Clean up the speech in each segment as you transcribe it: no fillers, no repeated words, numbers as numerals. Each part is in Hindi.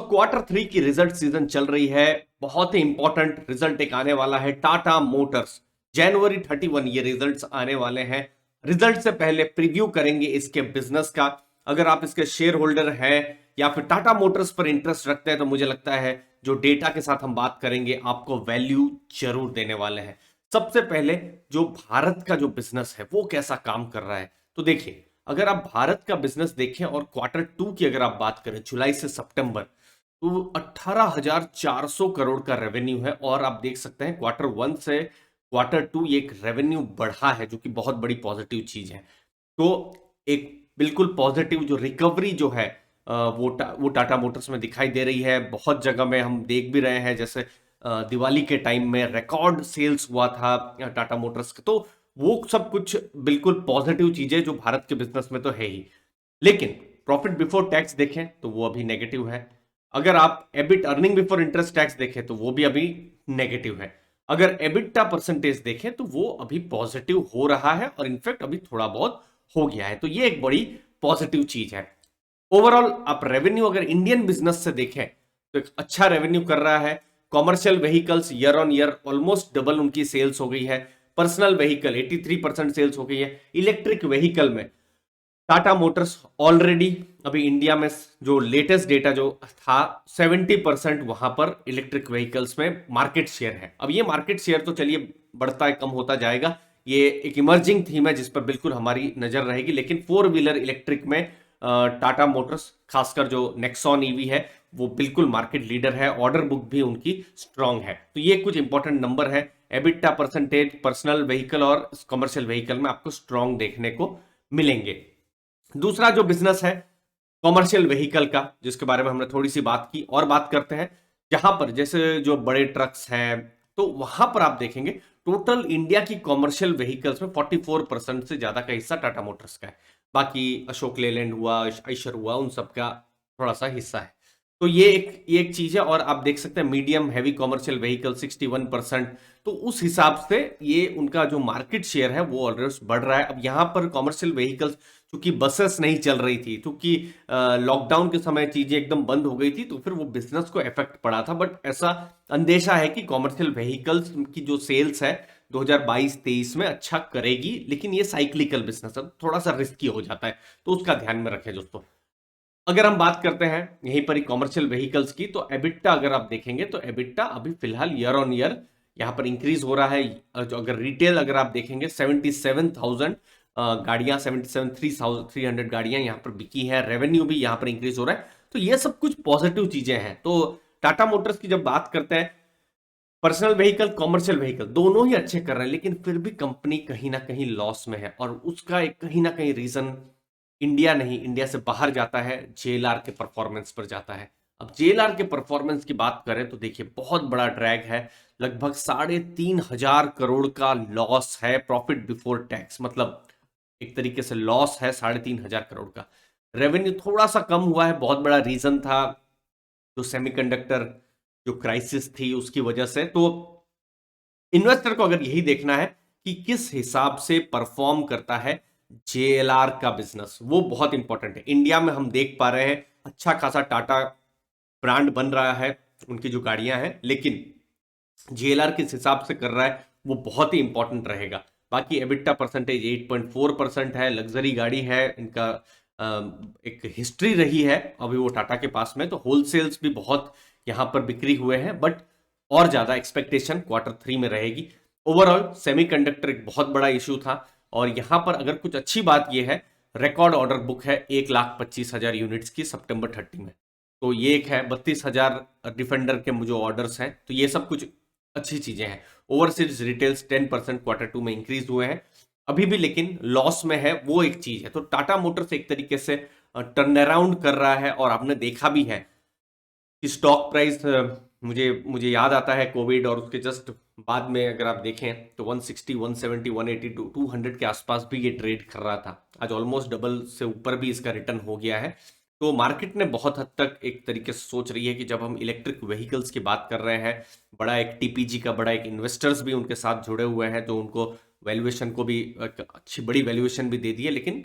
क्वार्टर थ्री की रिजल्ट सीजन चल रही है। बहुत ही इंपॉर्टेंट रिजल्ट एक आने वाला है टाटा मोटर्स। जनवरी 31 ये रिजल्ट्स आने वाले हैं। रिजल्ट से पहले प्रीव्यू करेंगे इसके बिजनेस का। अगर आप इसके शेयर होल्डर हैं या फिर टाटा मोटर्स पर इंटरेस्ट रखते हैं तो मुझे लगता है जो डेटा के साथ हम बात करेंगे आपको वैल्यू जरूर देने वाले हैं। सबसे पहले जो भारत का जो बिजनेस है वो कैसा काम कर रहा है, तो देखिए अगर आप भारत का बिजनेस देखें और क्वार्टर टू की अगर आप बात करें जुलाई से सितंबर, तो 18,400 करोड़ का रेवेन्यू है। और आप देख सकते हैं क्वार्टर वन से क्वार्टर टू ये एक रेवेन्यू बढ़ा है जो कि बहुत बड़ी पॉजिटिव चीज है। तो एक बिल्कुल पॉजिटिव जो रिकवरी जो है वो टाटा मोटर्स में दिखाई दे रही है। बहुत जगह में हम देख भी रहे हैं, जैसे दिवाली के टाइम में रिकॉर्ड सेल्स हुआ था टाटा मोटर्स का। तो वो सब कुछ बिल्कुल पॉजिटिव चीजें जो भारत के बिजनेस में तो है ही। लेकिन प्रॉफिट बिफोर टैक्स देखें तो वो अभी नेगेटिव है। अगर आप EBIT earning before interest tax देखें तो वो भी अभी नेगेटिव है। अगर एबिटा परसेंटेज देखें तो वो अभी पॉजिटिव हो रहा है और इनफैक्ट अभी थोड़ा बहुत हो गया है। तो ये एक बड़ी पॉजिटिव चीज है। ओवरऑल आप रेवेन्यू अगर इंडियन बिजनेस से देखें तो एक अच्छा रेवेन्यू कर रहा है। Commercial vehicles year on year almost double उनकी सेल्स हो गई है। पर्सनल व्हीकल 83% सेल्स हो गई है। इलेक्ट्रिक व्हीकल में टाटा मोटर्स ऑलरेडी अभी इंडिया में जो लेटेस्ट डेटा जो था 70% वहां पर इलेक्ट्रिक व्हीकल्स में मार्केट शेयर है। अब ये मार्केट शेयर तो चलिए बढ़ता है कम होता जाएगा, ये एक इमर्जिंग थीम है जिस पर बिल्कुल हमारी नजर रहेगी। लेकिन फोर व्हीलर इलेक्ट्रिक में टाटा मोटर्स खासकर जो नेक्सॉन ईवी है वो बिल्कुल मार्केट लीडर है। ऑर्डर बुक भी उनकी स्ट्रांग है। तो ये कुछ इंपॉर्टेंट नंबर है। एबिटा परसेंटेज पर्सनल व्हीकल और कमर्शियल व्हीकल में आपको स्ट्रांग देखने को मिलेंगे। दूसरा जो बिजनेस है कॉमर्शियल व्हीकल का, जिसके बारे में हमने थोड़ी सी बात की और बात करते हैं, जहां पर जैसे जो बड़े ट्रक्स हैं तो वहां पर आप देखेंगे टोटल इंडिया की कॉमर्शियल व्हीकल्स में 44% से ज्यादा का हिस्सा टाटा मोटर्स का है। बाकी अशोक लेलैंड हुआ, आइशर हुआ, उन सब का थोड़ा सा हिस्सा है। तो ये एक चीज है। और आप देख सकते हैं मीडियम हैवी कॉमर्शियल व्हीकल 61%। तो उस हिसाब से ये उनका जो मार्केट शेयर है वो ऑलरेडी बढ़ रहा है। अब यहां पर कॉमर्शियल व्हीकल्स क्योंकि बसेस नहीं चल रही थी, क्योंकि लॉकडाउन के समय चीजें एकदम बंद हो गई थी, तो फिर वो बिजनेस को इफेक्ट पड़ा था। बट ऐसा अंदेशा है कि कॉमर्शियल व्हीकल्स की जो सेल्स है 2022-23 में अच्छा करेगी। लेकिन ये साइक्लिकल बिजनेस है, थोड़ा सा रिस्की हो जाता है, तो उसका ध्यान में रखें दोस्तों। अगर हम बात करते हैं यहीं पर ही कॉमर्शियल व्हीकल्स की, तो एबिटा अगर आप देखेंगे तो एबिटा अभी फिलहाल ईयर ऑन ईयर यहां पर इंक्रीज हो रहा है। जो अगर रिटेल अगर आप देखेंगे 77,000 गाड़ियां, 77,300 गाड़ियां यहां पर बिकी है। रेवेन्यू भी यहां पर इंक्रीज हो रहा है। तो ये सब कुछ पॉजिटिव चीजें हैं। तो टाटा मोटर्स की जब बात करते हैं, पर्सनल व्हीकल कॉमर्शियल व्हीकल दोनों ही अच्छे कर रहे हैं, लेकिन फिर भी कंपनी कहीं ना कहीं लॉस में है। और उसका एक कहीं ना कहीं रीजन इंडिया नहीं, इंडिया से बाहर जाता है, जेएलआर के परफॉर्मेंस पर जाता है। अब जेएलआर के परफॉर्मेंस की बात करें तो देखिए बहुत बड़ा ड्रैग है। लगभग 3,500 करोड़ का लॉस है प्रॉफिट बिफोर टैक्स, मतलब एक तरीके से लॉस है 3,500 करोड़ का। रेवेन्यू थोड़ा सा कम हुआ है, बहुत बड़ा रीजन था जो सेमीकंडक्टर जो क्राइसिस थी उसकी वजह से। तो इन्वेस्टर को अगर यही देखना है कि किस हिसाब से परफॉर्म करता है जेएलआर का बिजनेस, वो बहुत इंपॉर्टेंट है। इंडिया में हम देख पा रहे हैं अच्छा खासा टाटा ब्रांड बन रहा है, उनकी जो गाड़ियां हैं, लेकिन जेएलआर किस हिसाब से कर रहा है वो बहुत ही इंपॉर्टेंट रहेगा। बाकी एबिटा परसेंटेज 8.4% है, लग्जरी गाड़ी है इनका। एक हिस्ट्री रही है अभी वो टाटा के पास में, तो होलसेल्स भी बहुत यहां पर बिक्री हुए हैं। बट और ज्यादा एक्सपेक्टेशन क्वार्टर थ्री में रहेगी। ओवरऑल सेमीकंडक्टर एक बहुत बड़ा इशू था। और यहां पर अगर कुछ अच्छी बात यह है, रिकॉर्ड ऑर्डर बुक है 1,25,000 यूनिट्स की सितंबर 30 में। तो ये एक है 32,000 डिफेंडर के जो ऑर्डर्स हैं, तो ये सब कुछ अच्छी चीजें हैं। ओवरसीज रिटेल्स 10% क्वार्टर टू में इंक्रीज हुए हैं अभी भी, लेकिन लॉस में है, वो एक चीज है। तो टाटा मोटर्स एक तरीके से टर्न अराउंड कर रहा है। और आपने देखा भी है कि स्टॉक प्राइस, मुझे मुझे याद आता है कोविड और उसके जस्ट बाद में अगर आप देखें तो 160, 170, 180, 200 के आसपास भी ये ट्रेड कर रहा था। आज ऑलमोस्ट डबल से ऊपर भी इसका रिटर्न हो गया है। तो मार्केट ने बहुत हद तक एक तरीके से सोच रही है कि जब हम इलेक्ट्रिक व्हीकल्स की बात कर रहे हैं, बड़ा एक टीपीजी का बड़ा एक इन्वेस्टर्स भी उनके साथ जुड़े हुए हैं, तो उनको वैल्यूएशन को भी एक अच्छी बड़ी वैल्यूएशन भी दे दी है। लेकिन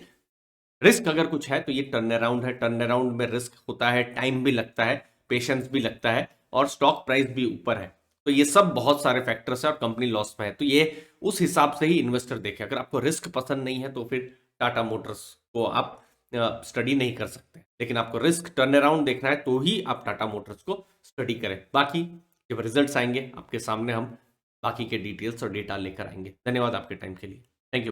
रिस्क अगर कुछ है तो ये टर्न अराउंड है। टर्न अराउंड में रिस्क होता है, टाइम भी लगता है। पेशेंस भी लगता है और स्टॉक प्राइस भी ऊपर है। तो ये सब बहुत सारे फैक्टर्स है और कंपनी लॉस में है, तो ये उस हिसाब से ही इन्वेस्टर देखे। अगर आपको रिस्क पसंद नहीं है तो फिर टाटा मोटर्स को आप स्टडी नहीं कर सकते, लेकिन आपको रिस्क टर्न अराउंड देखना है तो ही आप टाटा मोटर्स को स्टडी करें। बाकी जब रिजल्ट्स आएंगे आपके सामने हम बाकी के डिटेल्स और डेटा लेकर आएंगे। धन्यवाद आपके टाइम के लिए।